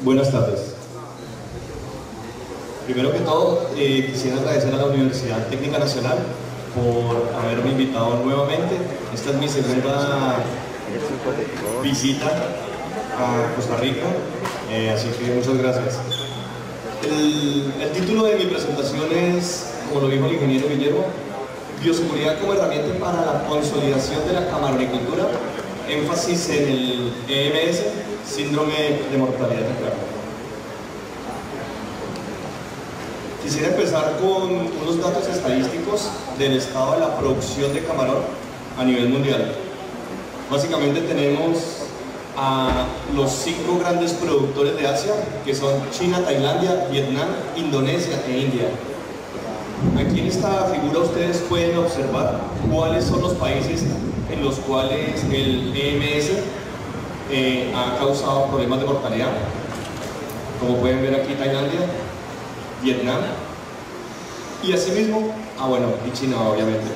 Buenas tardes. Primero que todo, quisiera agradecer a la Universidad Técnica Nacional por haberme invitado nuevamente. Esta es mi segunda visita a Costa Rica, así que muchas gracias. El título de mi presentación es, como lo dijo el ingeniero Guillermo, Bioseguridad como herramienta para la consolidación de la camaronicultura, énfasis en el EMS, síndrome de mortalidad temprana. Quisiera empezar con unos datos estadísticos del estado de la producción de camarón a nivel mundial. Básicamente tenemos a los 5 grandes productores de Asia, que son China, Tailandia, Vietnam, Indonesia e India. Aquí en esta figura ustedes pueden observar cuáles son los países en los cuales el EMS ha causado problemas de mortalidad. Como pueden ver aquí, Tailandia, Vietnam y asimismo, y China obviamente.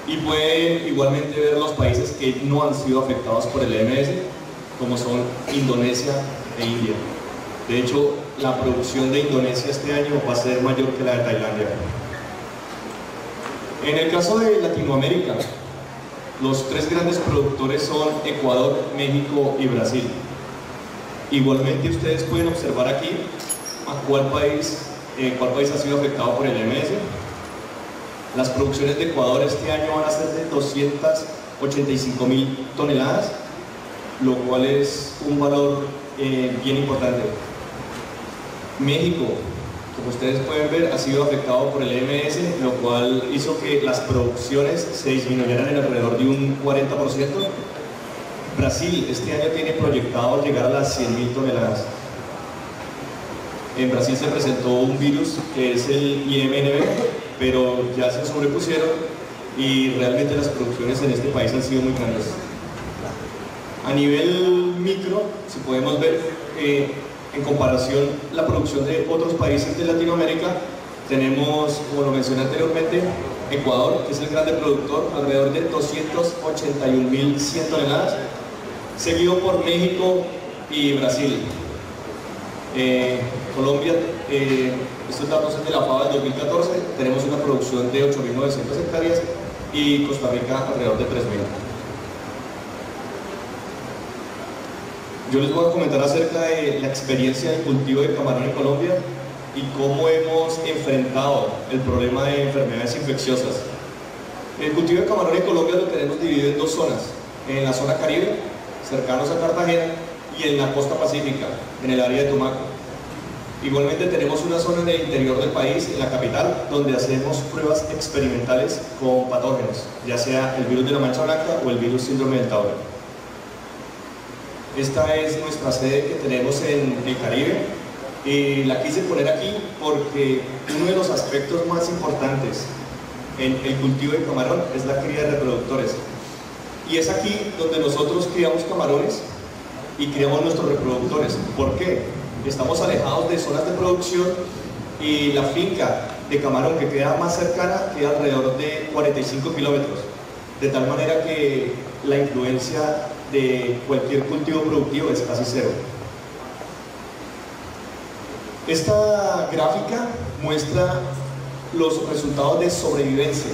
Y pueden igualmente ver los países que no han sido afectados por el EMS, como son Indonesia e India. De hecho, la producción de Indonesia este año va a ser mayor que la de Tailandia. En el caso de Latinoamérica, los 3 grandes productores son Ecuador, México y Brasil. Igualmente ustedes pueden observar aquí a cuál país ha sido afectado por el EMS. Las producciones de Ecuador este año van a ser de 285.000 toneladas, lo cual es un valor bien importante. México, como ustedes pueden ver, ha sido afectado por el EMS, lo cual hizo que las producciones se disminuyeran en alrededor de un 40%. Brasil este año tiene proyectado llegar a las 100.000 toneladas. En Brasil se presentó un virus que es el IMNB, pero ya se sobrepusieron y realmente las producciones en este país han sido muy grandes. A nivel micro, si podemos ver, en comparación la producción de otros países de Latinoamérica, tenemos, como lo mencioné anteriormente, Ecuador, que es el grande productor, alrededor de 281.100 toneladas, seguido por México y Brasil. Colombia, estos datos es de la FAO del 2014, tenemos una producción de 8.900 hectáreas y Costa Rica alrededor de 3.000. Yo les voy a comentar acerca de la experiencia de cultivo de camarón en Colombia y cómo hemos enfrentado el problema de enfermedades infecciosas. El cultivo de camarón en Colombia lo tenemos dividido en 2 zonas, en la zona Caribe, cercanos a Cartagena, y en la costa pacífica, en el área de Tumaco. Igualmente tenemos una zona en el interior del país, en la capital, donde hacemos pruebas experimentales con patógenos, ya sea el virus de la mancha blanca o el virus síndrome del Tauro. Esta es nuestra sede que tenemos en el Caribe. La quise poner aquí porque uno de los aspectos más importantes en el cultivo de camarón es la cría de reproductores. Y es aquí donde nosotros criamos camarones y criamos nuestros reproductores. ¿Por qué? Estamos alejados de zonas de producción y la finca de camarón que queda más cercana queda alrededor de 45 kilómetros, de tal manera que la influencia de cualquier cultivo productivo es casi cero. Esta gráfica muestra los resultados de sobrevivencia,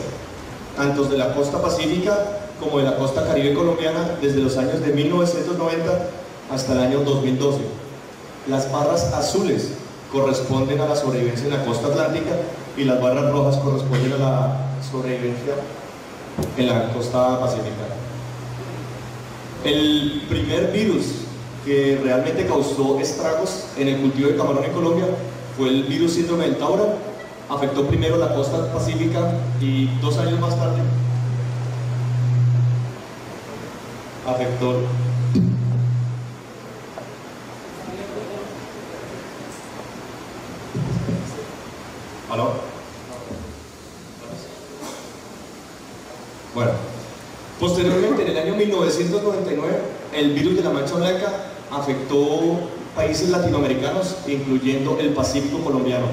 tanto de la costa pacífica como de la costa caribe colombiana, desde los años de 1990 hasta el año 2012. Las barras azules corresponden a la sobrevivencia en la costa atlántica y las barras rojas corresponden a la sobrevivencia en la costa pacífica. El primer virus que realmente causó estragos en el cultivo de camarón en Colombia fue el virus síndrome del Tauro. Afectó primero la costa pacífica y 2 años más tarde afectó ¿Aló? Bueno, posteriormente en el año 1999 el virus de la mancha blanca afectó países latinoamericanos, incluyendo el Pacífico colombiano.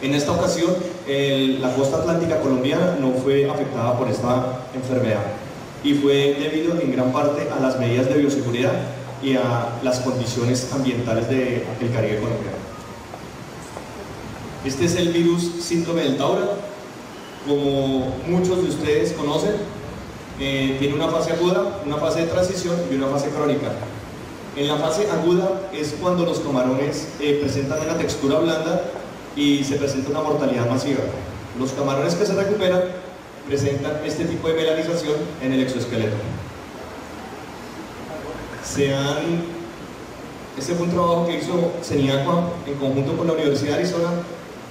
En esta ocasión, la costa atlántica colombiana no fue afectada por esta enfermedad y fue debido en gran parte a las medidas de bioseguridad y a las condiciones ambientales del Caribe colombiano. Este es el virus síndrome del Taura. Como muchos de ustedes conocen, tiene una fase aguda, una fase de transición y una fase crónica. En la fase aguda es cuando los camarones presentan una textura blanda y se presenta una mortalidad masiva. Los camarones que se recuperan presentan este tipo de melanización en el exoesqueleto. Este fue un trabajo que hizo CENIACUA en conjunto con la Universidad de Arizona,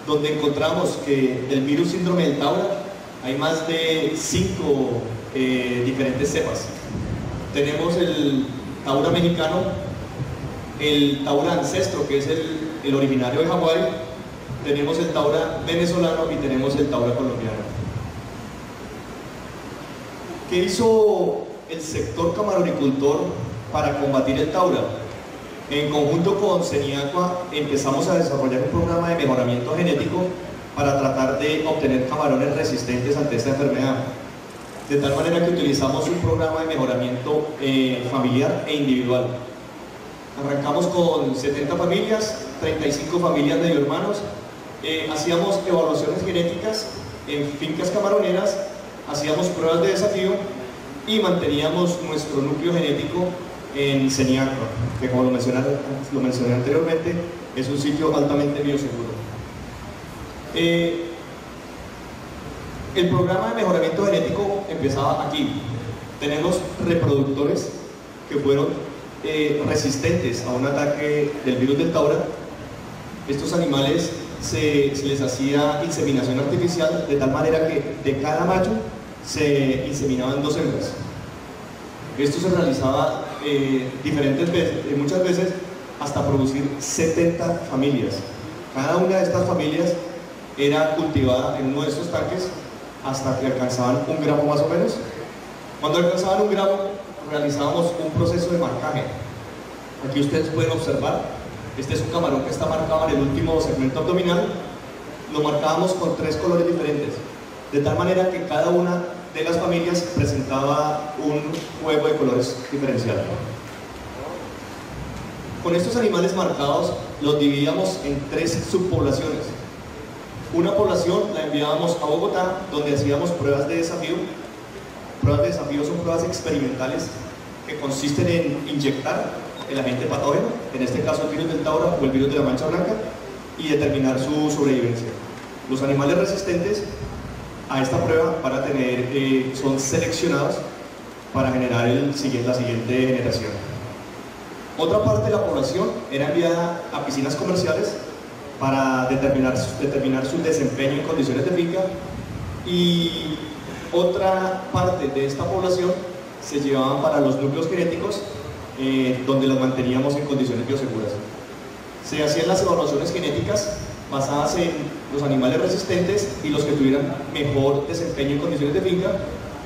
donde encontramos que del virus síndrome del Taura hay más de 5 diferentes cepas. Tenemos el Taura mexicano, el Taura ancestro, que es el originario de Hawái, tenemos el Taura venezolano y tenemos el Taura colombiano. ¿Qué hizo el sector camaronicultor para combatir el Taura? En conjunto con CENIACUA empezamos a desarrollar un programa de mejoramiento genético para tratar de obtener camarones resistentes ante esta enfermedad. De tal manera que utilizamos un programa de mejoramiento familiar e individual. Arrancamos con 70 familias, 35 familias medio hermanos, hacíamos evaluaciones genéticas en fincas camaroneras, hacíamos pruebas de desafío y manteníamos nuestro núcleo genético en CENIACUA, que como lo mencioné anteriormente, es un sitio altamente bioseguro. El programa de mejoramiento genético empezaba aquí. Tenemos reproductores que fueron resistentes a un ataque del virus del Taura. Estos animales se les hacía inseminación artificial de tal manera que de cada macho se inseminaban 2 hembras. Esto se realizaba diferentes veces, muchas veces hasta producir 70 familias. Cada una de estas familias era cultivada en uno de estos tanques hasta que alcanzaban 1 gramo más o menos. Cuando alcanzaban 1 gramo, realizábamos un proceso de marcaje. Aquí ustedes pueden observar, este es un camarón que está marcado en el último segmento abdominal. Lo marcábamos con 3 colores diferentes, de tal manera que cada una de las familias presentaba un juego de colores diferencial. Con estos animales marcados los dividíamos en 3 subpoblaciones. Una población la enviábamos a Bogotá, donde hacíamos pruebas de desafío. Pruebas de desafío son pruebas experimentales que consisten en inyectar el agente patógeno, en este caso el virus del Taura o el virus de la mancha blanca, y determinar su sobrevivencia. Los animales resistentes a esta prueba son seleccionados para generar la siguiente generación. Otra parte de la población era enviada a piscinas comerciales para determinar su desempeño en condiciones de finca, y otra parte de esta población se llevaban para los núcleos genéticos, donde los manteníamos en condiciones bioseguras. Se hacían las evaluaciones genéticas basadas en los animales resistentes y los que tuvieran mejor desempeño en condiciones de finca,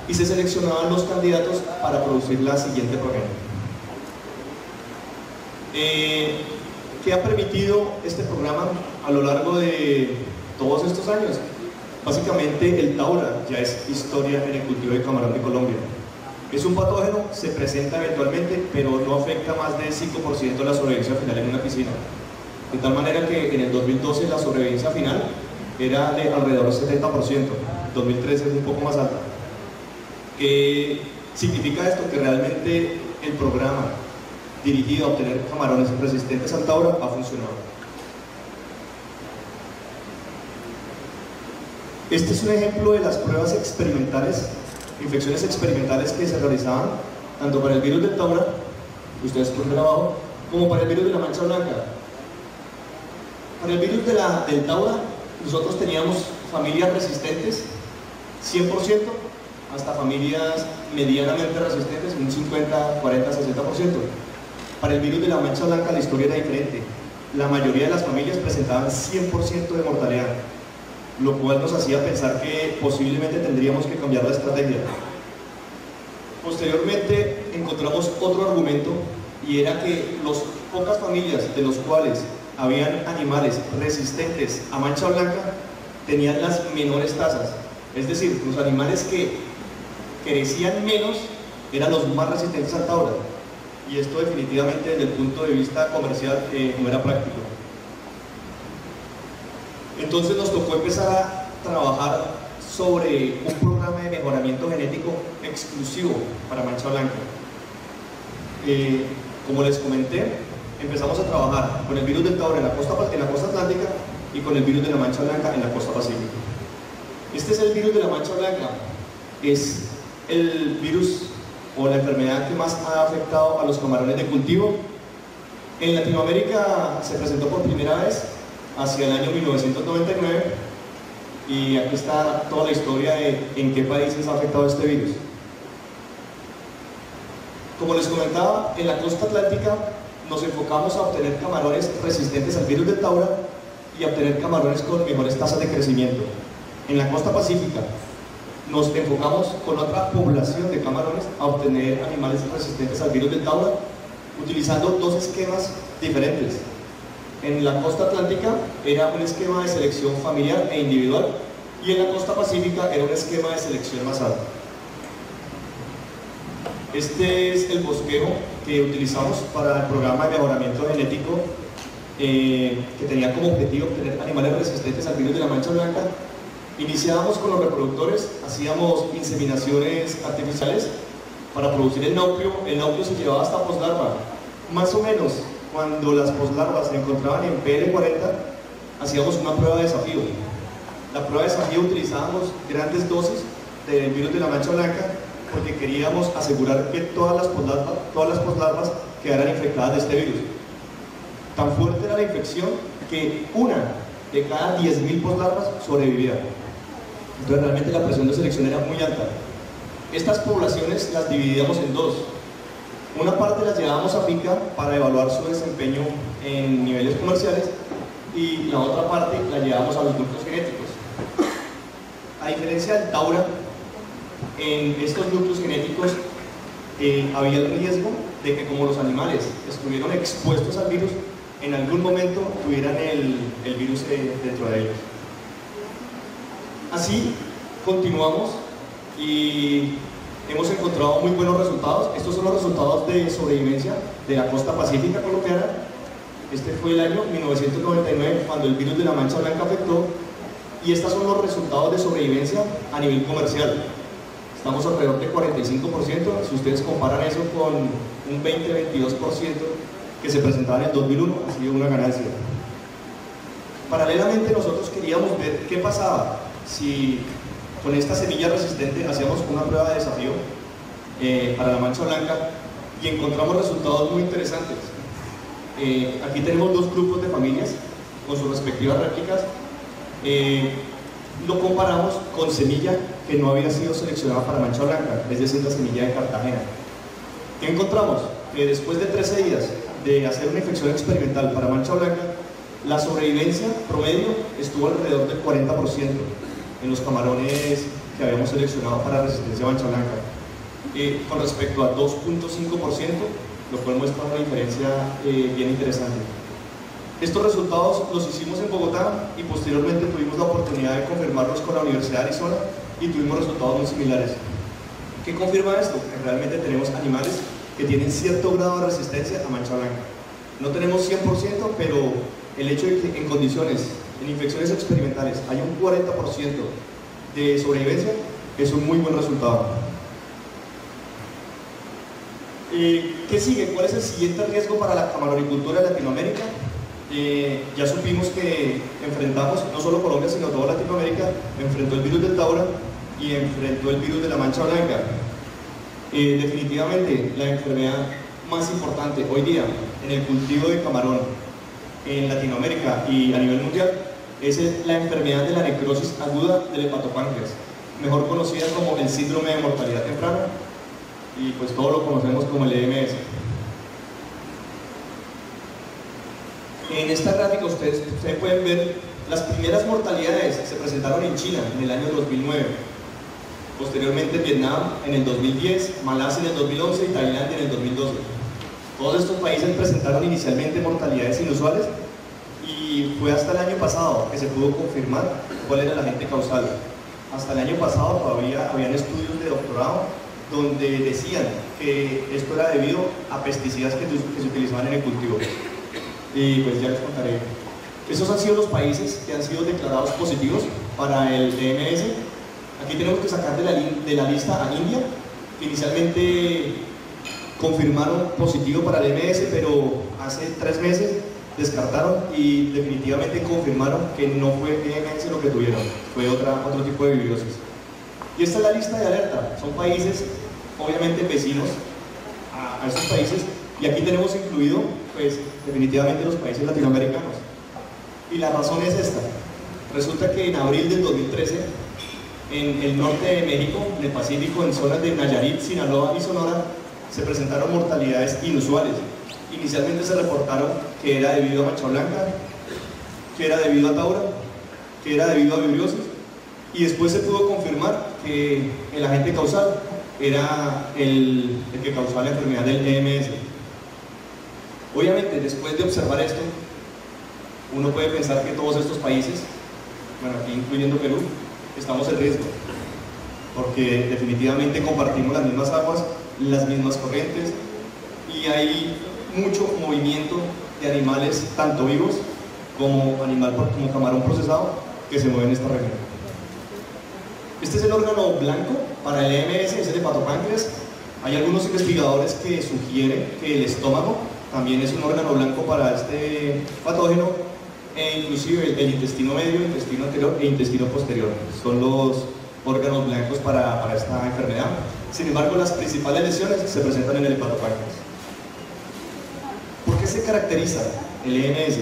y se seleccionaban los candidatos para producir la siguiente progenie. ¿Qué ha permitido este programa a lo largo de todos estos años? Básicamente el Taura ya es historia en el cultivo de camarón de Colombia. Es un patógeno, se presenta eventualmente, pero no afecta más del 5% de la sobrevivencia final en una piscina. De tal manera que en el 2012 la sobrevivencia final era de alrededor del 70%, 2013 es un poco más alta. ¿Qué significa esto? Que realmente el programa dirigido a obtener camarones resistentes al Taura ha funcionado. Este es un ejemplo de las pruebas experimentales, infecciones experimentales que se realizaban tanto para el virus del Taura, que ustedes pueden ver abajo, como para el virus de la mancha blanca. Para el virus del Taura, nosotros teníamos familias resistentes 100%, hasta familias medianamente resistentes, un 50, 40, 60%. Para el virus de la mancha blanca la historia era diferente. La mayoría de las familias presentaban 100% de mortalidad, lo cual nos hacía pensar que posiblemente tendríamos que cambiar la estrategia. Posteriormente encontramos otro argumento, y era que las pocas familias de los cuales habían animales resistentes a mancha blanca tenían las menores tasas. Es decir, los animales que crecían menos eran los más resistentes al Taura. y esto definitivamente desde el punto de vista comercial no era práctico. Entonces nos tocó empezar a trabajar sobre un programa de mejoramiento genético exclusivo para mancha blanca. Como les comenté, empezamos a trabajar con el virus del Tauro en la costa atlántica y con el virus de la mancha blanca en la costa pacífica. Este es el virus de la mancha blanca, es el virus o la enfermedad que más ha afectado a los camarones de cultivo. En Latinoamérica se presentó por primera vez hacia el año 1999 y aquí está toda la historia de en qué países ha afectado este virus. Como les comentaba, en la costa atlántica nos enfocamos a obtener camarones resistentes al virus del Tauro y a obtener camarones con mejores tasas de crecimiento. En la costa pacífica nos enfocamos con otra población de camarones a obtener animales resistentes al virus del Tauro, utilizando dos esquemas diferentes. En la costa atlántica era un esquema de selección familiar e individual, y en la costa pacífica era un esquema de selección masada. Este es el bosquejo que utilizamos para el programa de mejoramiento genético que tenía como objetivo obtener animales resistentes al virus de la mancha blanca. Iniciábamos con los reproductores, hacíamos inseminaciones artificiales para producir el nauplio. El nauplio se llevaba hasta poslarva. Más o menos, cuando las poslarvas se encontraban en PL40, hacíamos una prueba de desafío. La prueba de desafío utilizábamos grandes dosis del virus de la mancha blanca porque queríamos asegurar que todas las poslarvas quedaran infectadas de este virus. Tan fuerte era la infección que una de cada 10.000 poslarvas sobrevivía. Entonces realmente la presión de selección era muy alta. Estas poblaciones las dividíamos en dos. Una parte las llevábamos a finca para evaluar su desempeño en niveles comerciales y la otra parte la llevábamos a los núcleos genéticos. A diferencia del Tauro, en estos núcleos genéticos había el riesgo de que, como los animales estuvieron expuestos al virus, en algún momento tuvieran el virus dentro de ellos. Así continuamos y hemos encontrado muy buenos resultados. Estos son los resultados de sobrevivencia de la costa pacífica colombiana. Este fue el año 1999 cuando el virus de la mancha blanca afectó, y estos son los resultados de sobrevivencia a nivel comercial. Estamos alrededor de 45%, si ustedes comparan eso con un 20-22% que se presentaba en el 2001, ha sido una ganancia. Paralelamente nosotros queríamos ver qué pasaba si con esta semilla resistente hacíamos una prueba de desafío para la mancha blanca y encontramos resultados muy interesantes. Aquí tenemos dos grupos de familias con sus respectivas réplicas. Lo comparamos con semilla que no había sido seleccionada para mancha blanca, es decir, la semilla de Cartagena. ¿Qué encontramos? Que después de 13 días de hacer una infección experimental para mancha blanca, la sobrevivencia promedio estuvo alrededor del 40% en los camarones que habíamos seleccionado para resistencia a mancha blanca, con respecto al 2.5%, lo cual muestra una diferencia bien interesante. Estos resultados los hicimos en Bogotá y posteriormente tuvimos la oportunidad de confirmarlos con la Universidad de Arizona y tuvimos resultados muy similares. ¿Qué confirma esto? Que realmente tenemos animales que tienen cierto grado de resistencia a mancha blanca. No tenemos 100%, pero el hecho de que en condiciones, en infecciones experimentales, hay un 40% de sobrevivencia es un muy buen resultado. ¿Qué sigue? ¿Cuál es el siguiente riesgo para la camaronicultura de Latinoamérica? Ya supimos que enfrentamos, no solo Colombia, sino toda Latinoamérica, enfrentó el virus del Tauro y enfrentó el virus de la mancha blanca. Definitivamente la enfermedad más importante hoy día en el cultivo de camarón en Latinoamérica y a nivel mundial es la enfermedad de la necrosis aguda del hepatopáncreas, mejor conocida como el síndrome de mortalidad temprana, y pues todos lo conocemos como el EMS. En esta gráfica ustedes pueden ver las primeras mortalidades se presentaron en China en el año 2009, posteriormente Vietnam en el 2010, Malasia en el 2011 y Tailandia en el 2012. Todos estos países presentaron inicialmente mortalidades inusuales y fue hasta el año pasado que se pudo confirmar cuál era el agente causal. Hasta el año pasado todavía habían estudios de doctorado donde decían que esto era debido a pesticidas que se utilizaban en el cultivo. Y pues ya les contaré. Esos han sido los países que han sido declarados positivos para el DMS. Aquí tenemos que sacar de la lista a India, que inicialmente confirmaron positivo para el DMS, pero hace 3 meses descartaron y definitivamente confirmaron que no fue DMS lo que tuvieron, fue otro tipo de virosis. Y esta es la lista de alerta. Son países, obviamente, vecinos a estos países, y aquí tenemos incluido, pues, definitivamente los países latinoamericanos. Y la razón es esta. Resulta que en abril del 2013, en el norte de México, en el Pacífico, en zonas de Nayarit, Sinaloa y Sonora, se presentaron mortalidades inusuales. Inicialmente se reportaron que era debido a mancha blanca, que era debido a taura, que era debido a vibriosis, y después se pudo confirmar que el agente causal era el que causaba la enfermedad del EMS. Obviamente, después de observar esto, uno puede pensar que todos estos países, bueno, aquí incluyendo Perú, estamos en riesgo, porque definitivamente compartimos las mismas aguas, las mismas corrientes, y hay mucho movimiento de animales, tanto vivos como camarón procesado, que se mueven en esta región. Este es el órgano blanco para el EMS, es el hepatopáncreas. Hay algunos investigadores que sugieren que el estómago también es un órgano blanco para este patógeno, e inclusive el intestino medio, intestino anterior e intestino posterior son los órganos blancos para esta enfermedad. Sin embargo, las principales lesiones se presentan en el hepatopáncreas. ¿Por qué se caracteriza el EMS?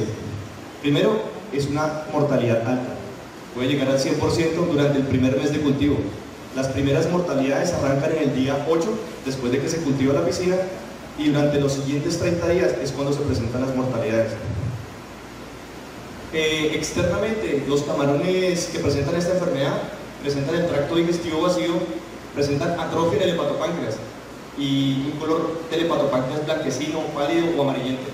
Primero, es una mortalidad alta. Puede llegar al 100% durante el primer mes de cultivo. Las primeras mortalidades arrancan en el día 8, después de que se cultiva la piscina, y durante los siguientes 30 días es cuando se presentan las mortalidades. Externamente, los camarones que presentan esta enfermedad presentan el tracto digestivo vacío, presentan atrofia en el hepatopáncreas y un color del hepatopáncreas blanquecino, pálido o amarillento.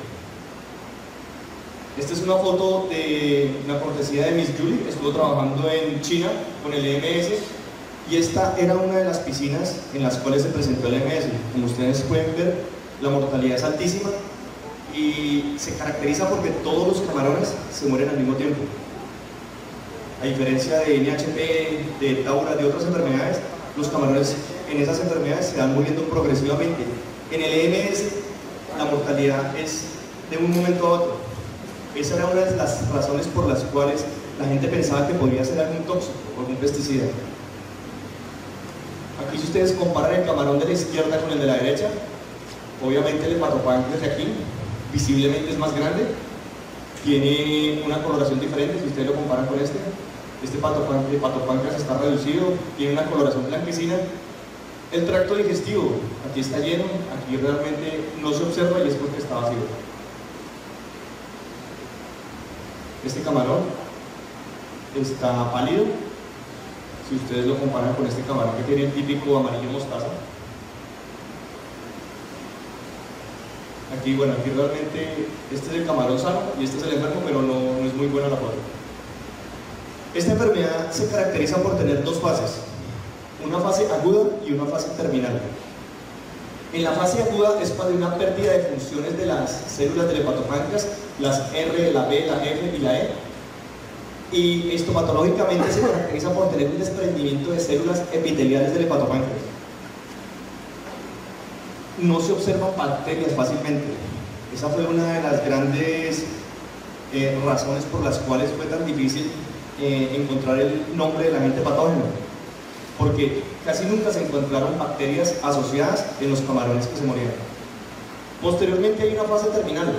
Esta es una foto de una cortesía de Miss Julie. Estuvo trabajando en China con el EMS, y esta era una de las piscinas en las cuales se presentó el EMS. Como ustedes pueden ver, la mortalidad es altísima y se caracteriza porque todos los camarones se mueren al mismo tiempo. A diferencia de NHP, de taura, de otras enfermedades, los camarones en esas enfermedades se van muriendo progresivamente. En el EMS la mortalidad es de un momento a otro. Esa era una de las razones por las cuales la gente pensaba que podría ser algún tóxico o algún pesticida. Aquí, si ustedes comparan el camarón de la izquierda con el de la derecha, obviamente el hepatopáncreas de aquí visiblemente es más grande, tiene una coloración diferente. Si ustedes lo comparan con este hepatopáncreas está reducido, tiene una coloración blanquecina. El tracto digestivo, aquí está lleno, aquí realmente no se observa y es porque está vacío. Este camarón está pálido, si ustedes lo comparan con este camarón que tiene el típico amarillo mostaza. Aquí, bueno, aquí realmente este es el camarón sano y este es el enfermo, pero no es muy buena la foto. Esta enfermedad se caracteriza por tener dos fases, una fase aguda y una fase terminal. En la fase aguda es cuando hay una pérdida de funciones de las células del hepatopáncreas, las R, la B, la F y la E, y esto patológicamente se caracteriza por tener un desprendimiento de células epiteliales del hepatopáncreas. No se observan bacterias fácilmente. Esa fue una de las grandes razones por las cuales fue tan difícil encontrar el nombre del agente patógeno, porque casi nunca se encontraron bacterias asociadas en los camarones que se morían. Posteriormente hay una fase terminal.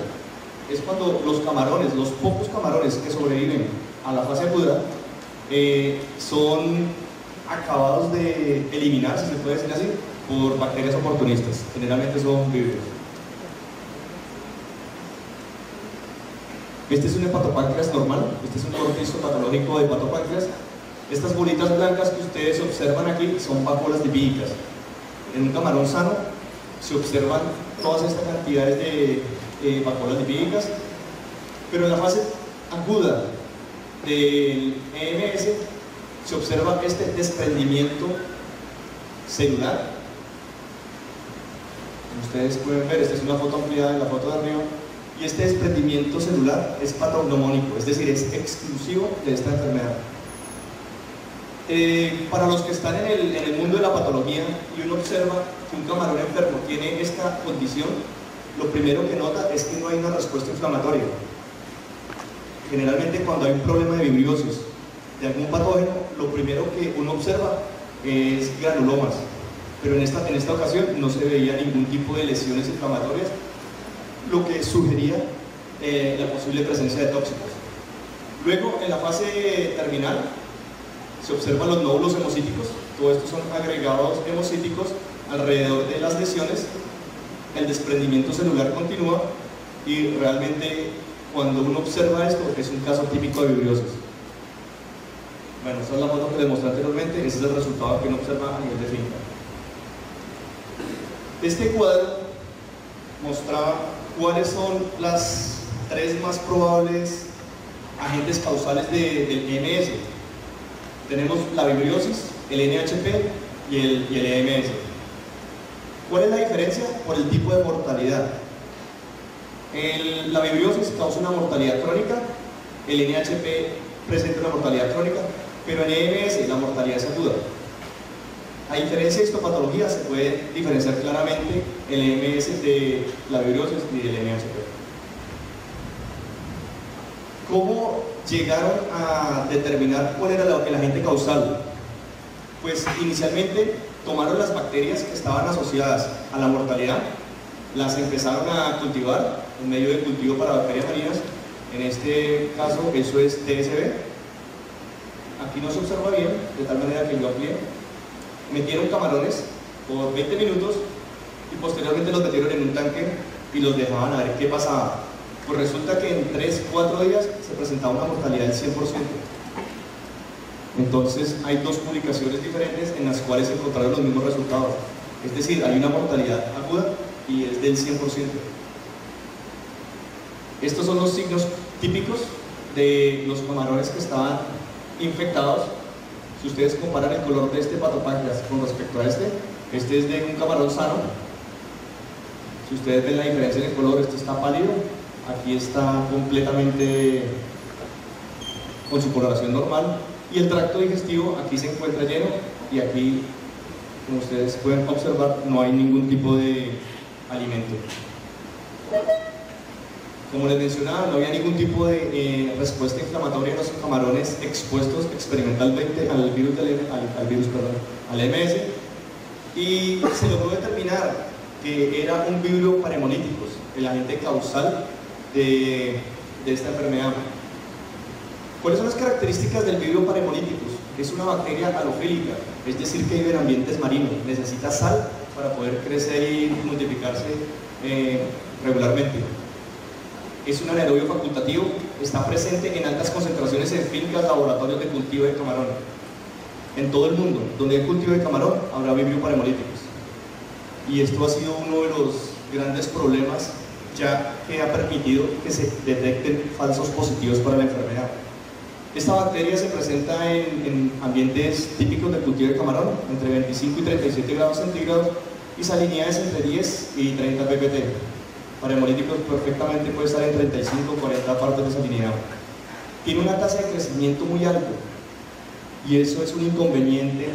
Es cuando los camarones, los pocos camarones que sobreviven a la fase aguda, son acabados de eliminar, si se puede decir así, por bacterias oportunistas. Generalmente son vívidos. Este es un hepatopáncreas normal, este es un corte histopatológico de hepatopáncreas. Estas bolitas blancas que ustedes observan aquí son vacuolas lipídicas. En un camarón sano se observan todas estas cantidades de vacuolas lipídicas, pero en la fase aguda del EMS se observa este desprendimiento celular Ustedes pueden ver, esta es una foto ampliada de la foto de arriba, y este desprendimiento celular es patognomónico, es decir, es exclusivo de esta enfermedad. Para los que están en el mundo de la patología y uno observa que un camarón enfermo tiene esta condición, lo primero que nota es que no hay una respuesta inflamatoria. Generalmente cuando hay un problema de vibriosis de algún patógeno, lo primero que uno observa es granulomas, pero en esta ocasión no se veía ningún tipo de lesiones inflamatorias, lo que sugería la posible presencia de tóxicos. Luego, en la fase terminal, se observan los nódulos hemocíticos. Todos estos son agregados hemocíticos alrededor de las lesiones. El desprendimiento celular continúa y realmente cuando uno observa esto es un caso típico de vibriosis. Bueno, esta es la foto que les mostré anteriormente, ese es el resultado que uno observa a nivel de finca. Este cuadro mostraba cuáles son las 3 más probables agentes causales del EMS. Tenemos la vibriosis, el NHP y el EMS. ¿Cuál es la diferencia? Por el tipo de mortalidad. La vibriosis causa una mortalidad crónica, el NHP presenta una mortalidad crónica, pero en EMS la mortalidad es aguda. A diferencia de histopatología, se puede diferenciar claramente el EMS de la vibriosis y del NHP. ¿Cómo llegaron a determinar cuál era el agente causal? Pues inicialmente tomaron las bacterias que estaban asociadas a la mortalidad, las empezaron a cultivar en medio de cultivo para bacterias marinas. En este caso eso es TSB. Aquí no se observa bien, de tal manera que yo amplié. Metieron camarones por 20 minutos y posteriormente los metieron en un tanque y los dejaban a ver qué pasaba. Pues resulta que en 3-4 días se presentaba una mortalidad del 100%. Entonces hay 2 publicaciones diferentes en las cuales se encontraron los mismos resultados. Es decir, hay una mortalidad aguda y es del 100%. Estos son los signos típicos de los camarones que estaban infectados. Si ustedes comparan el color de este patopáncreas con respecto a este es de un camarón sano. Si ustedes ven la diferencia en el color, este está pálido, aquí está completamente con su coloración normal, y el tracto digestivo aquí se encuentra lleno, y aquí, como ustedes pueden observar, no hay ningún tipo de alimento. Como les mencionaba, no había ningún tipo de respuesta inflamatoria en los camarones expuestos experimentalmente al MS, y se logró determinar que era un vibrio parhemolíticos, el agente causal de esta enfermedad. ¿Cuáles son las características del vibrio parhemolíticos? Es una bacteria halofílica, es decir, que vive en ambientes marinos, necesita sal para poder crecer y multiplicarse regularmente. Es un anaerobio facultativo, está presente en altas concentraciones en fincas, laboratorios de cultivo de camarón. En todo el mundo, donde hay cultivo de camarón, habrá vibrio parhemolíticos. Y esto ha sido uno de los grandes problemas, ya que ha permitido que se detecten falsos positivos para la enfermedad. Esta bacteria se presenta en ambientes típicos de cultivo de camarón, entre 25 y 37 grados centígrados, y salinidades entre 10 y 30 ppt. Parhemolíticos perfectamente puede estar en 35 o 40 partes de salinidad. Tiene una tasa de crecimiento muy alta, y eso es un inconveniente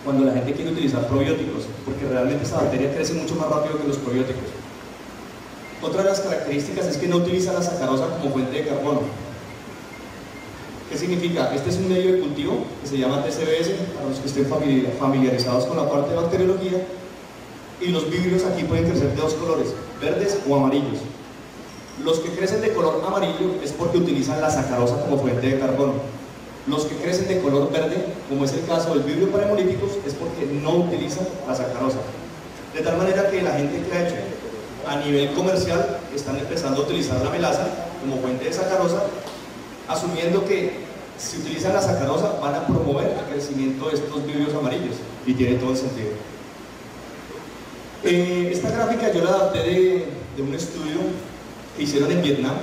cuando la gente quiere utilizar probióticos, porque realmente esta bacteria crece mucho más rápido que los probióticos. Otra de las características es que no utiliza la sacarosa como fuente de carbono. ¿Qué significa? Este es un medio de cultivo que se llama TCBS, para los que estén familiarizados con la parte de bacteriología, y los vibrios aquí pueden crecer de 2 colores, verdes o amarillos. Los que crecen de color amarillo es porque utilizan la sacarosa como fuente de carbono. Los que crecen de color verde, como es el caso del vibrio parhemolíticos, es porque no utilizan la sacarosa. De tal manera que la gente que ha hecho a nivel comercial están empezando a utilizar la melaza como fuente de sacarosa, asumiendo que si utilizan la sacarosa van a promover el crecimiento de estos vibrios amarillos, y tiene todo el sentido. Esta gráfica yo la adapté de un estudio que hicieron en Vietnam,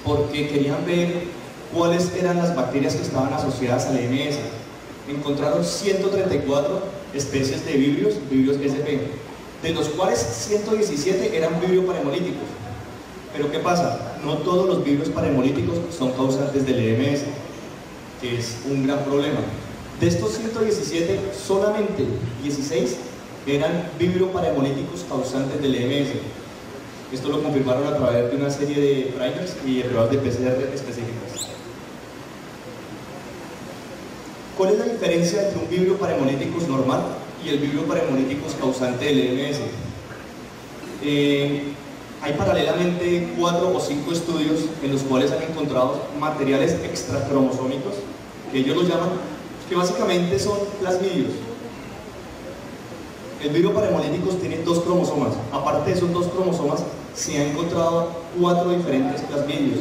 porque querían ver cuáles eran las bacterias que estaban asociadas al EMS. Encontraron 134 especies de vibrios SP. de los cuales 117 eran vibrio parahemolíticos. Pero ¿qué pasa? No todos los vibrios parahemolíticos son causantes del EMS, que es un gran problema. De estos 117, solamente 16 eran vibrio parahemolíticos causantes del EMS. Esto lo confirmaron a través de una serie de primers y de pruebas de PCR específicas. ¿Cuál es la diferencia entre un vibrio parahemolíticos normal y el vibrio parahemolíticos causante del EMS? Hay paralelamente 4 o 5 estudios en los cuales han encontrado materiales extracromosómicos, que ellos los llaman, que básicamente son plasmidios. El vibrio parahemolíticos tiene 2 cromosomas. Aparte de esos 2 cromosomas, se han encontrado 4 diferentes plasmidios.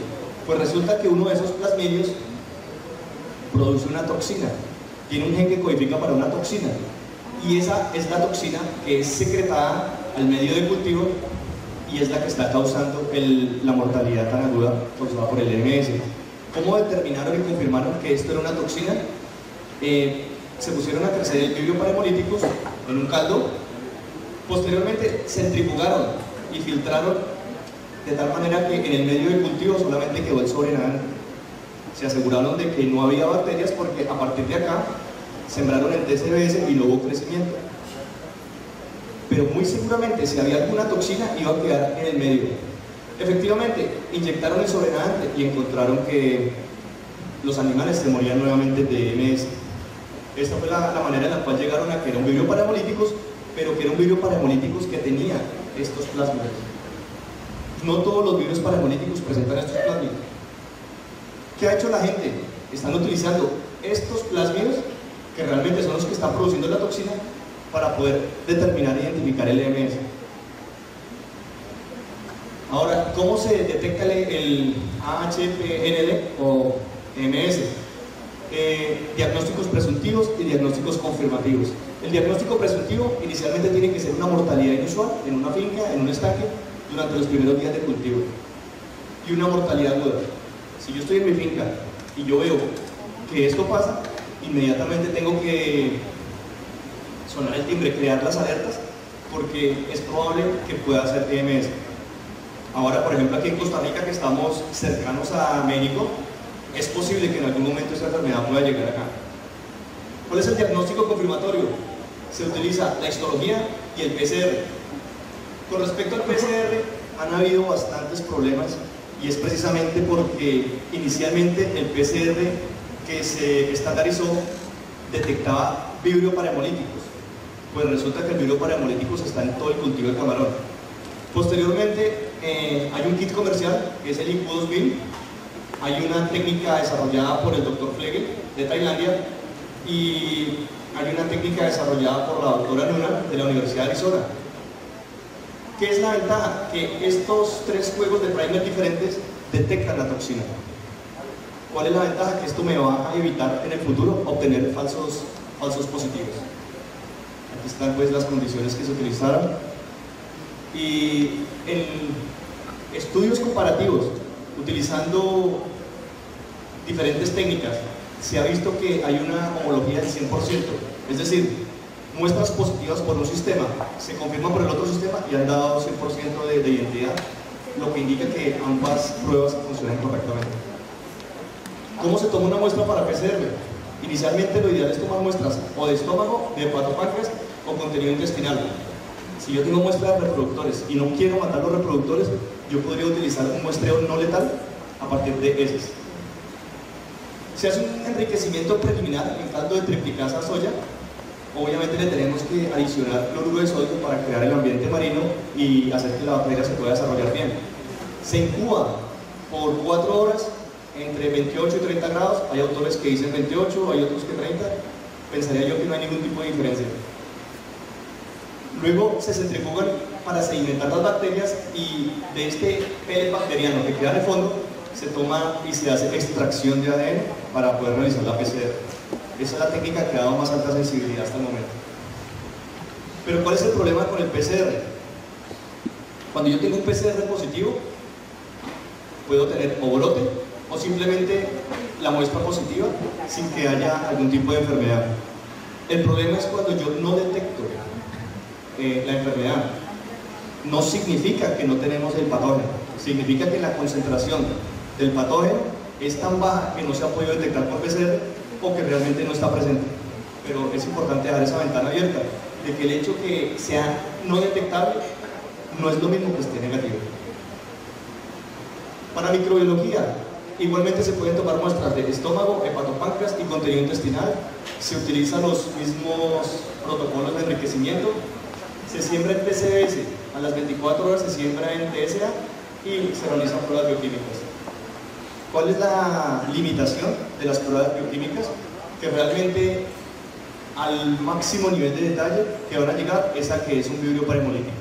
Pues resulta que uno de esos plasmidios produce una toxina. Tiene un gen que codifica para una toxina. Y esa es la toxina que es secretada al medio de cultivo y es la que está causando la mortalidad tan aguda causada por el EMS. ¿Cómo determinaron y confirmaron que esto era una toxina? Se pusieron a crecer el vibrio parahemolíticos en un caldo, posteriormente centrifugaron y filtraron de tal manera que en el medio del cultivo solamente quedó el sobrenadante. Se aseguraron de que no había bacterias porque a partir de acá sembraron el TCBS y no hubo crecimiento. Pero muy seguramente si había alguna toxina iba a quedar en el medio. Efectivamente, inyectaron el sobrenadante y encontraron que los animales se morían nuevamente de EMS. Esta fue la manera en la cual llegaron a que era un vibrio parahemolíticos, pero que era un vibrio parahemolíticos que tenía estos plásmidos. No todos los vibrios parahemolíticos presentan estos plásmidos. ¿Qué ha hecho la gente? Están utilizando estos plásmidos, que realmente son los que están produciendo la toxina, para poder determinar e identificar el EMS. Ahora, ¿cómo se detecta el AHPNL o EMS? Diagnósticos presuntivos y diagnósticos confirmativos. El diagnóstico presuntivo inicialmente tiene que ser una mortalidad inusual en una finca, en un estanque, durante los primeros días de cultivo, y una mortalidad aguda. Si yo estoy en mi finca y yo veo que esto pasa, inmediatamente tengo que sonar el timbre, crear las alertas, porque es probable que pueda ser EMS. Ahora, por ejemplo, aquí en Costa Rica, que estamos cercanos a México, es posible que en algún momento esta enfermedad pueda llegar acá. ¿Cuál es el diagnóstico confirmatorio? Se utiliza la histología y el PCR. Con respecto al PCR, han habido bastantes problemas, y es precisamente porque inicialmente el PCR que se estandarizó detectaba vibrio parahemolíticos. Pues resulta que el vibrio parahemolíticos está en todo el cultivo de camarón. Posteriormente, hay un kit comercial que es el IQ2000. Hay una técnica desarrollada por el Dr. Flegel de Tailandia y hay una técnica desarrollada por la doctora Nuna de la Universidad de Arizona. ¿Qué es la ventaja? Que estos 3 juegos de primer diferentes detectan la toxina. ¿Cuál es la ventaja? Que esto me va a evitar en el futuro obtener falsos positivos. Aquí están pues las condiciones que se utilizaron. Y en estudios comparativos, utilizando diferentes técnicas, se ha visto que hay una homología del 100%, es decir, muestras positivas por un sistema se confirman por el otro sistema y han dado 100% de identidad, lo que indica que ambas pruebas funcionan correctamente. ¿Cómo se toma una muestra para PCR? Inicialmente lo ideal es tomar muestras o de estómago, de hepatopáncreas o contenido intestinal. Si yo tengo muestras de reproductores y no quiero matar los reproductores, yo podría utilizar un muestreo no letal a partir de heces. Se hace un enriquecimiento preliminar en caldo de triplicasa soya. Obviamente le tenemos que adicionar cloruro de sodio para crear el ambiente marino y hacer que la bacteria se pueda desarrollar bien. Se incuba por 4 horas entre 28 y 30 grados. Hay autores que dicen 28, hay otros que 30. Pensaría yo que no hay ningún tipo de diferencia. Luego se centrifugan para sedimentar las bacterias y de este pellet bacteriano que queda en el fondo se toma y se hace extracción de ADN para poder realizar la PCR. Esa es la técnica que ha dado más alta sensibilidad hasta el momento. Pero ¿cuál es el problema con el PCR? Cuando yo tengo un PCR positivo, puedo tener o brote o simplemente la muestra positiva sin que haya algún tipo de enfermedad. El problema es cuando yo no detecto la enfermedad. No significa que no tenemos el patógeno, significa que la concentración del patógeno es tan baja que no se ha podido detectar por PCR o que realmente no está presente. Pero es importante dejar esa ventana abierta, de que el hecho que sea no detectable no es lo mismo que esté negativo. Para microbiología, igualmente se pueden tomar muestras de estómago, hepatopáncreas y contenido intestinal. Se utilizan los mismos protocolos de enriquecimiento. Se siembra en PCBS, a las 24 horas se siembra en TSA y se realizan pruebas bioquímicas. ¿Cuál es la limitación de las pruebas bioquímicas? Que realmente al máximo nivel de detalle que van a llegar es a que es un vibrio para hemolíticos.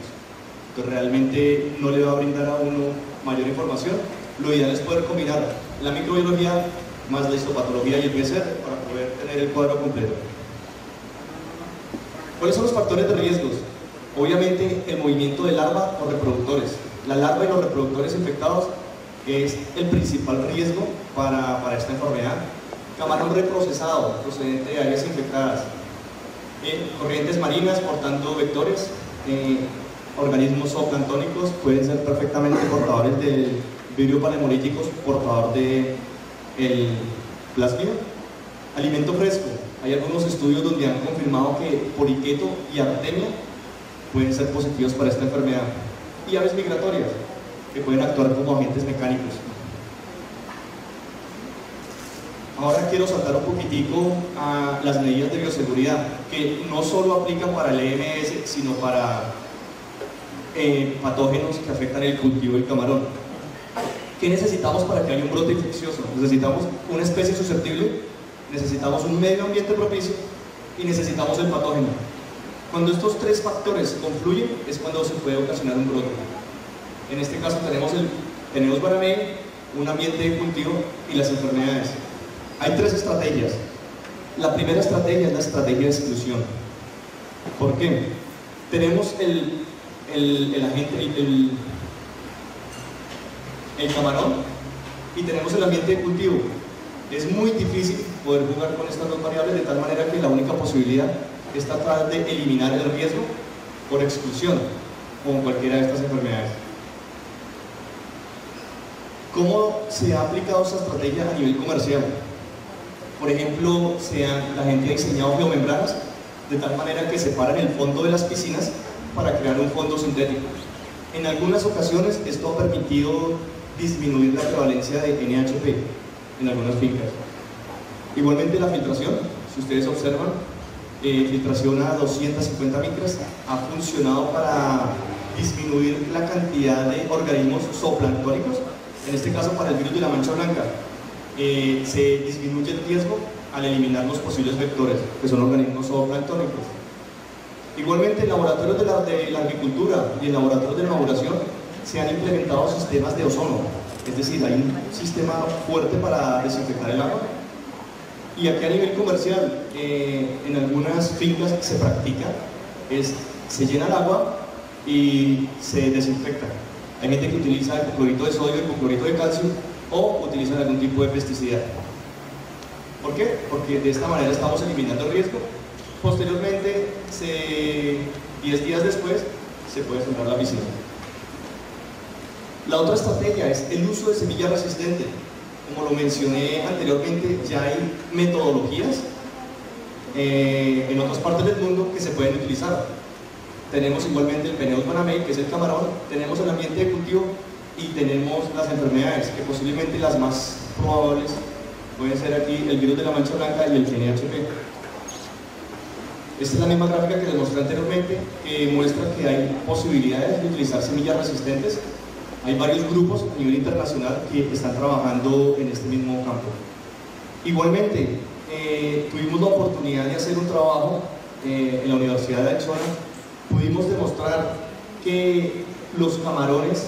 Entonces realmente no le va a brindar a uno mayor información. Lo ideal es poder combinar la microbiología más la histopatología y el PCR para poder tener el cuadro completo. ¿Cuáles son los factores de riesgos? Obviamente el movimiento de larva o reproductores. La larva y los reproductores infectados es el principal riesgo para esta enfermedad. Camarón reprocesado procedente de áreas infectadas. Corrientes marinas portando vectores. Organismos zooplanctónicos pueden ser perfectamente portadores del vibrio panhemolíticos, portador del plasmio. Alimento fresco. Hay algunos estudios donde han confirmado que poliqueto y artemia pueden ser positivos para esta enfermedad. Y aves migratorias, que pueden actuar como agentes mecánicos. Ahora quiero saltar un poquitico a las medidas de bioseguridad, que no solo aplican para el EMS, sino para patógenos que afectan el cultivo del camarón. ¿Qué necesitamos para que haya un brote infeccioso? Necesitamos una especie susceptible, necesitamos un medio ambiente propicio y necesitamos el patógeno. Cuando estos tres factores confluyen es cuando se puede ocasionar un brote. En este caso tenemos Banamey, un ambiente de cultivo y las enfermedades. Hay tres estrategias. La primera estrategia es la estrategia de exclusión. ¿Por qué? Tenemos el agente, el camarón, y tenemos el ambiente de cultivo. Es muy difícil poder jugar con estas dos variables de tal manera que la única posibilidad es tratar de eliminar el riesgo por exclusión con cualquiera de estas enfermedades. ¿Cómo se ha aplicado esta estrategia a nivel comercial? Por ejemplo, la gente ha diseñado geomembranas de tal manera que separan el fondo de las piscinas para crear un fondo sintético. En algunas ocasiones esto ha permitido disminuir la prevalencia de NHP en algunas fincas. Igualmente la filtración, si ustedes observan, filtración a 250 micras ha funcionado para disminuir la cantidad de organismos zooplanctónicos. En este caso, para el virus de la mancha blanca, se disminuye el riesgo al eliminar los posibles vectores, que son organismos zooplanctónicos. Igualmente, en laboratorios de la agricultura y en laboratorios de la elaboración se han implementado sistemas de ozono, es decir, hay un sistema fuerte para desinfectar el agua. Y aquí a nivel comercial, en algunas fincas se practica, se llena el agua y se desinfecta. Hay gente que utiliza el clorito de sodio, el clorito de calcio o utilizan algún tipo de pesticida. ¿Por qué? Porque de esta manera estamos eliminando el riesgo. Posteriormente, 10 días después, se puede sembrar la piscina. La otra estrategia es el uso de semilla resistente. Como lo mencioné anteriormente, ya hay metodologías en otras partes del mundo que se pueden utilizar. Tenemos igualmente el Peneus banamey, que es el camarón, tenemos el ambiente de cultivo y tenemos las enfermedades, que posiblemente las más probables pueden ser aquí el virus de la mancha blanca y el NHP. Esta es la misma gráfica que les mostré anteriormente, que muestra que hay posibilidades de utilizar semillas resistentes. Hay varios grupos a nivel internacional que están trabajando en este mismo campo. Igualmente, tuvimos la oportunidad de hacer un trabajo en la Universidad de Arizona. Pudimos demostrar que los camarones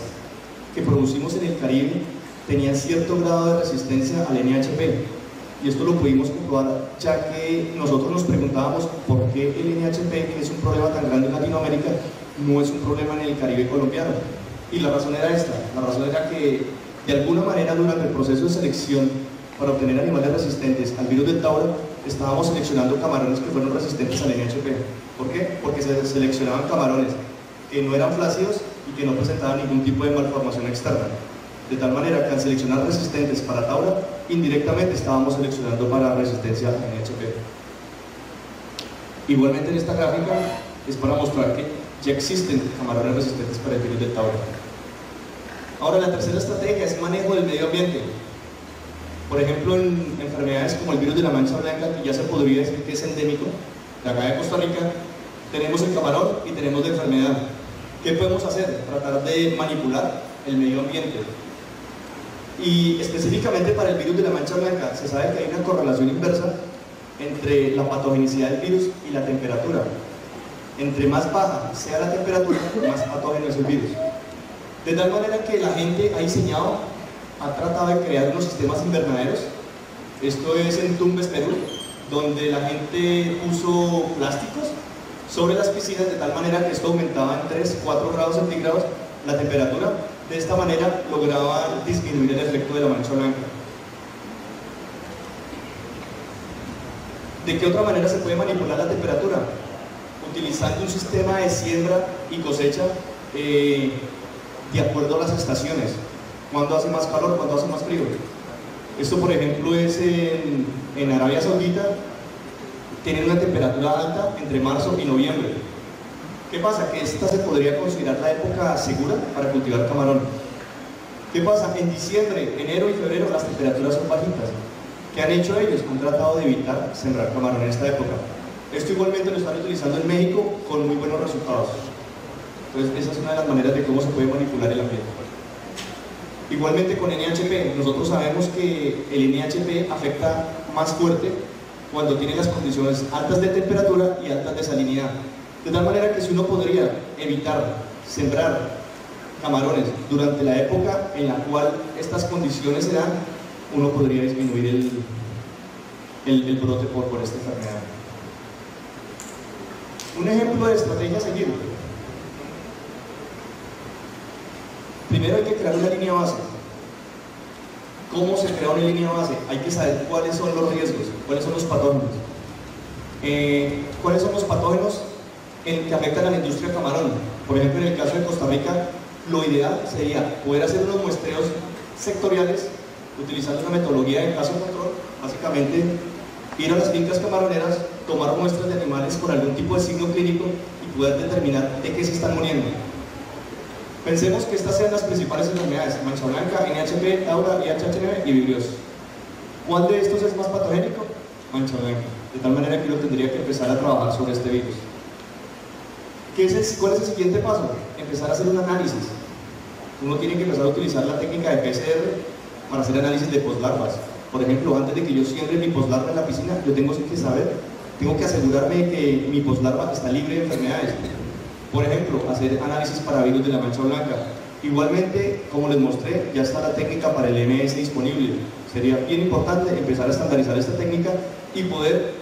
que producimos en el Caribe tenían cierto grado de resistencia al NHP. Y esto lo pudimos comprobar, ya que nosotros nos preguntábamos por qué el NHP, que es un problema tan grande en Latinoamérica, no es un problema en el Caribe colombiano. Y la razón era esta, la razón era que de alguna manera durante el proceso de selección para obtener animales resistentes al virus del Taura, estábamos seleccionando camarones que fueron resistentes al NHP. ¿Por qué? Porque se seleccionaban camarones que no eran flácidos y que no presentaban ningún tipo de malformación externa. De tal manera que al seleccionar resistentes para Taura, indirectamente estábamos seleccionando para resistencia al NHP. Igualmente en esta gráfica es para mostrar que ya existen camarones resistentes para el virus del Taura. Ahora, la tercera estrategia es manejo del medio ambiente. Por ejemplo, en enfermedades como el virus de la mancha blanca, que ya se podría decir que es endémico de acá de Costa Rica, tenemos el camarón y tenemos la enfermedad. ¿Qué podemos hacer? Tratar de manipular el medio ambiente. Y específicamente para el virus de la mancha blanca, se sabe que hay una correlación inversa entre la patogenicidad del virus y la temperatura. Entre más baja sea la temperatura, más patógeno es el virus. De tal manera que la gente ha diseñado, ha tratado de crear unos sistemas invernaderos. Esto es en Tumbes, Perú, donde la gente puso plásticos sobre las piscinas de tal manera que esto aumentaba en 3-4 grados centígrados la temperatura. De esta manera lograban disminuir el efecto de la mancha blanca. ¿De qué otra manera se puede manipular la temperatura? Utilizando un sistema de siembra y cosecha de acuerdo a las estaciones. ¿Cuándo hace más calor? ¿Cuándo hace más frío? Esto, por ejemplo, es en Arabia Saudita. Tienen una temperatura alta entre marzo y noviembre. ¿Qué pasa? Que esta se podría considerar la época segura para cultivar camarón. ¿Qué pasa? En diciembre, enero y febrero las temperaturas son bajitas. ¿Qué han hecho ellos? Han tratado de evitar sembrar camarón en esta época. Esto igualmente lo están utilizando en México con muy buenos resultados. Entonces, esa es una de las maneras de cómo se puede manipular el ambiente. Igualmente con NHP, nosotros sabemos que el NHP afecta más fuerte cuando tiene las condiciones altas de temperatura y altas de salinidad. De tal manera que si uno podría evitar sembrar camarones durante la época en la cual estas condiciones se dan, uno podría disminuir el brote por esta enfermedad. Un ejemplo de estrategia a seguir. Primero hay que crear una línea base. ¿Cómo se crea una línea base? Hay que saber cuáles son los riesgos, cuáles son los patógenos. ¿Cuáles son los patógenos que afectan a la industria camarón? Por ejemplo, en el caso de Costa Rica, lo ideal sería poder hacer unos muestreos sectoriales utilizando una metodología de caso control, básicamente ir a las fincas camaroneras, tomar muestras de animales con algún tipo de signo clínico y poder determinar de qué se están muriendo. Pensemos que estas sean las principales enfermedades: mancha blanca, NHP, Taura, IHH9 y vibriosis. ¿Cuál de estos es más patogénico? Mancha blanca. De tal manera que uno tendría que empezar a trabajar sobre este virus. ¿Cuál es el siguiente paso? Empezar a hacer un análisis. Uno tiene que empezar a utilizar la técnica de PCR para hacer análisis de poslarvas. Por ejemplo, antes de que yo siembre mi poslarva en la piscina, yo tengo que saber, tengo que asegurarme de que mi poslarva está libre de enfermedades. Por ejemplo, hacer análisis para virus de la mancha blanca. Igualmente, como les mostré, ya está la técnica para el MS disponible. Sería bien importante empezar a estandarizar esta técnica y poder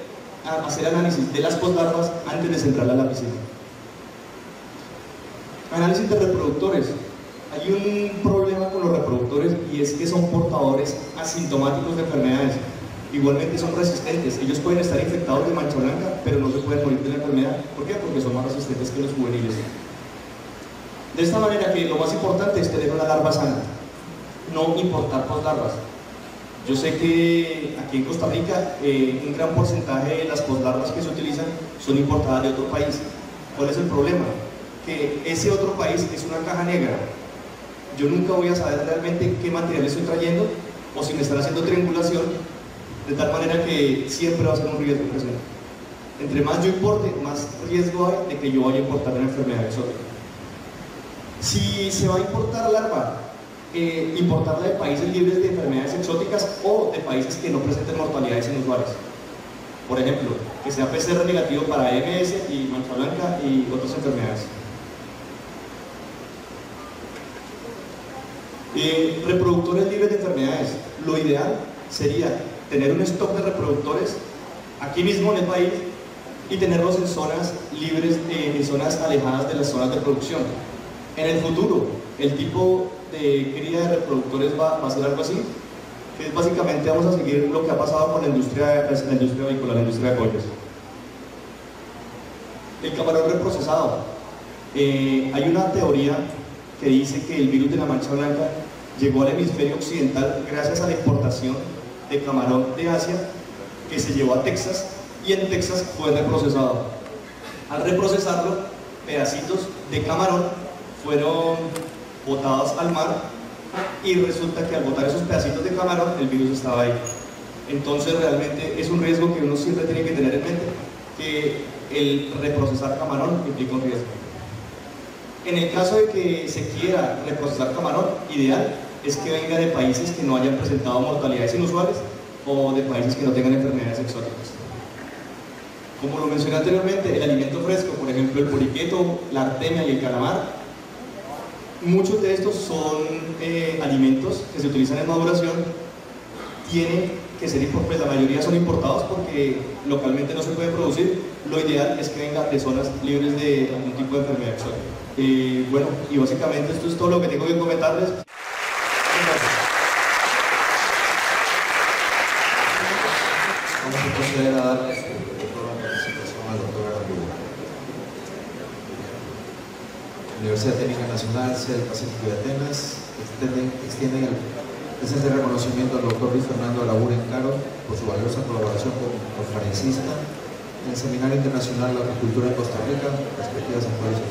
hacer análisis de las poslarvas antes de sembrarla en la piscina. Análisis de reproductores. Hay un problema con los reproductores y es que son portadores asintomáticos de enfermedades. Igualmente son resistentes. Ellos pueden estar infectados de mancha blanca, pero no se pueden morir de la enfermedad. ¿Por qué? Porque son más resistentes que los juveniles. De esta manera que lo más importante es tener una larva sana, no importar poslarvas. Yo sé que aquí en Costa Rica un gran porcentaje de las poslarvas que se utilizan son importadas de otro país. ¿Cuál es el problema? Que ese otro país es una caja negra. Yo nunca voy a saber realmente qué material estoy trayendo o si me están haciendo triangulación, de tal manera que siempre va a ser un riesgo presente. Entre más yo importe, más riesgo hay de que yo vaya a importar una enfermedad exótica. Si se va a importar larva, importarla de países libres de enfermedades exóticas o de países que no presenten mortalidades inusuales. Por ejemplo, que sea PCR negativo para MS y mancha blanca y otras enfermedades. Reproductores libres de enfermedades. Lo ideal sería tener un stock de reproductores aquí mismo en el país y tenerlos en zonas libres, en zonas alejadas de las zonas de producción. En el futuro, el tipo de cría de reproductores va a ser algo así. que es básicamente vamos a seguir lo que ha pasado con la industria avícola, la industria de pollos. El camarón reprocesado. Hay una teoría que dice que el virus de la mancha blanca llegó al hemisferio occidental gracias a la importación de camarón de Asia que se llevó a Texas y en Texas fue reprocesado. Al reprocesarlo, pedacitos de camarón fueron botados al mar y resulta que al botar esos pedacitos de camarón el virus estaba ahí. Entonces realmente es un riesgo que uno siempre tiene que tener en mente, que el reprocesar camarón implica un riesgo. En el caso de que se quiera reprocesar camarón, ideal es que venga de países que no hayan presentado mortalidades inusuales o de países que no tengan enfermedades exóticas. Como lo mencioné anteriormente, el alimento fresco, por ejemplo el poliqueto, la artemia y el calamar, muchos de estos son alimentos que se utilizan en maduración, tienen que ser importados, la mayoría son importados porque localmente no se puede producir. Lo ideal es que vengan de zonas libres de algún tipo de enfermedad exótica. Bueno, y básicamente esto es todo lo que tengo que comentarles. Vamos a proceder a darle toda la participación al doctor Arangulo. Universidad Técnica Nacional, sede del Pacífico de Atenas, extienden el presente reconocimiento al doctor Luis Fernando Laburen Caro por su valiosa colaboración como conferencista en el Seminario Internacional de Agricultura en Costa Rica, respectivas actuales.